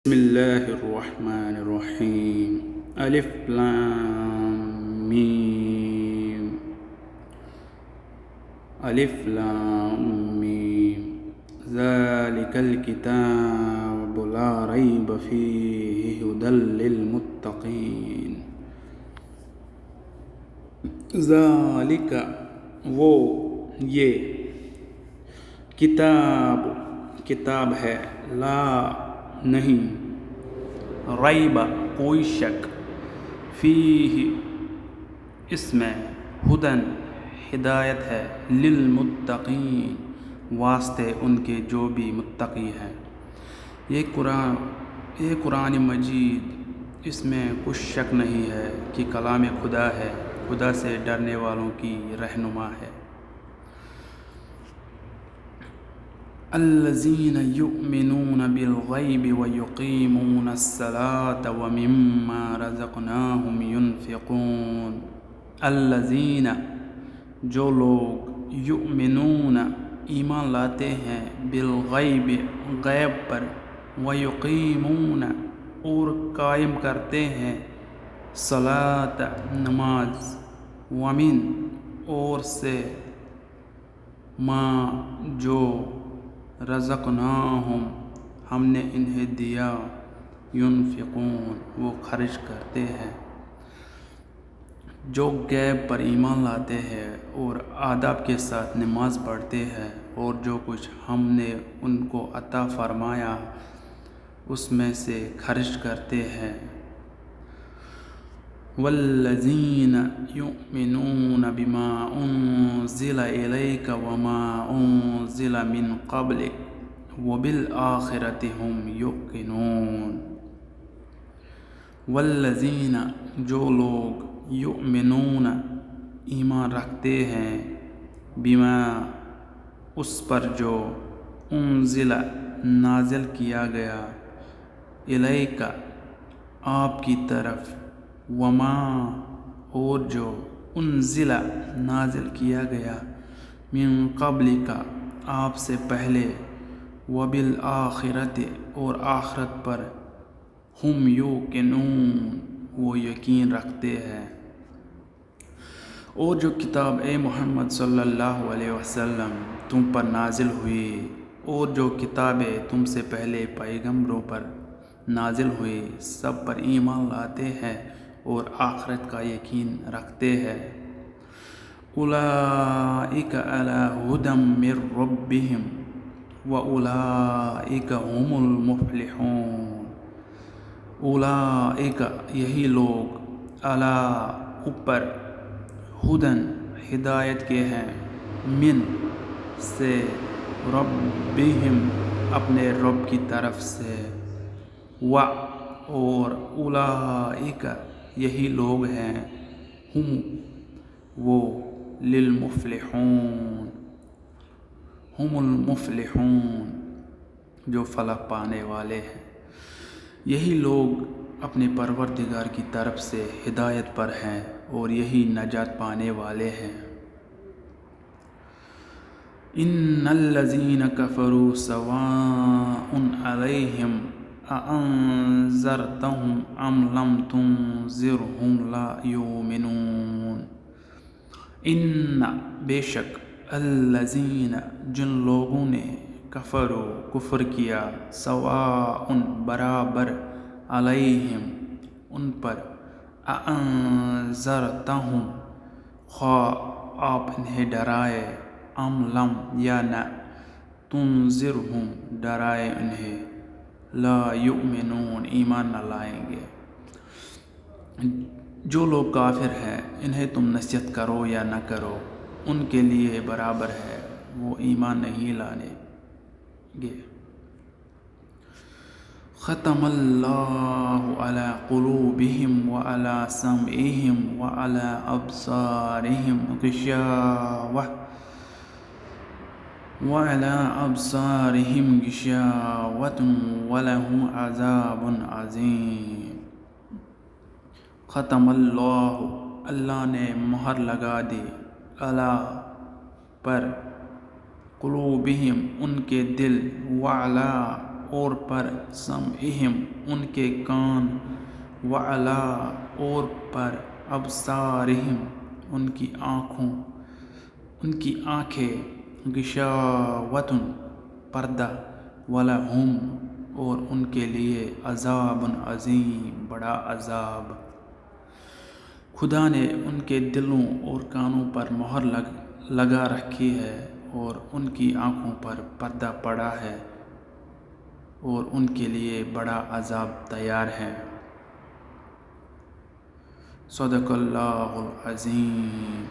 بسم الله الرحمن الرحيم ألف لام ميم ألف لام ميم ذلك الكتاب لا ريب فيه هدى للمتقين ذلك وہ یہ کتاب ہے لا نہیں ریب کوئی شک فیہ اس میں ہدن ہدایت ہے للمتقین واسطے ان کے جو بھی متقی ہیں۔ یہ قرآن مجید اس میں کچھ شک نہیں ہے کہ کلام خدا ہے، خدا سے ڈرنے والوں کی رہنما ہے۔ الذین یؤمنون بالغیب ویقیمون الصلاة ومما رزقناہم ینفقون۔ الذین جو لوگ یؤمنون ایمان لاتے ہیں بالغیب غیب پر، ویقیمون اور قائم کرتے ہیں صلاۃ نماز، ومن اور سے ما جو رزقناہم ہم نے انہیں دیا، ینفقون وہ خرچ کرتے ہیں۔ جو غیب پر ایمان لاتے ہیں اور آداب کے ساتھ نماز پڑھتے ہیں اور جو کچھ ہم نے ان کو عطا فرمایا اس میں سے خرچ کرتے ہیں۔ والذین یؤمنون بما انزل الیک وما انزل من قبلک وبالآخرۃ ہم یوقنون۔ والذین جو لوگ یؤمنون ایمان رکھتے ہیں بما اس پر جو انزل نازل کیا گیا الیک آپ کی طرف، وما اور جو انزل نازل کیا گیا من قبلک آپ سے پہلے، وبالآخرۃ اور آخرت پر، ہم یوقنون وہ یقین رکھتے ہیں۔ اور جو کتاب اے محمد صلی اللہ علیہ وسلم تم پر نازل ہوئی اور جو کتابیں تم سے پہلے پیغمبروں پر نازل ہوئی سب پر ایمان لاتے ہیں اور آخرت کا یقین رکھتے ہیں۔ اولئک علی ھدی من ربہم واولئک ھم المفلحون۔ اولئک یہی لوگ علی اوپر ھدی ہدایت کے ہیں، من سے ربہم اپنے رب کی طرف سے، و اور اولئک یہی لوگ ہیں، ہم وہ للمفلحون ہم المفلحون جو فلاح پانے والے ہیں۔ یہی لوگ اپنے پروردگار کی طرف سے ہدایت پر ہیں اور یہی نجات پانے والے ہیں۔ ان الذین کفروا سواء علیہم اانذرتہم ام لم تنذرہم لا یؤمنون۔ ان بے شک الذین جن لوگوں نے کفروا کفر کیا، سواء برابر، علیہم ان پر، اانذرتہم خواہ آپ انہیں ڈرائے، ام لم یا نہ، تنذرہم ڈرائے انہیں، لا یؤمنون ایمان نہ لائیں گے۔ جو لوگ کافر ہیں انہیں تم نصیحت کرو یا نہ کرو ان کے لیے برابر ہے، وہ ایمان نہیں لانے گے۔ ختم اللہ علی قلوبہم وعلی سمعہم وعلی ابصارہم غشاوۃ ولہم عذاب عظیم۔ ختم اللہ نے مہر لگا دی، علی پر، قلوبہم ان کے دل، وعلی اور پر سمعہم ان کے کان، وعلا اور پر ابصارہم ان کی آنکھیں، غشاوۃ پردہ، ولہم اور ان کے لیے عذاب عظیم بڑا عذاب۔ خدا نے ان کے دلوں اور کانوں پر مہر لگا رکھی ہے اور ان کی آنکھوں پر پردہ پڑا ہے اور ان کے لیے بڑا عذاب تیار ہے۔ صدق اللہ العظیم۔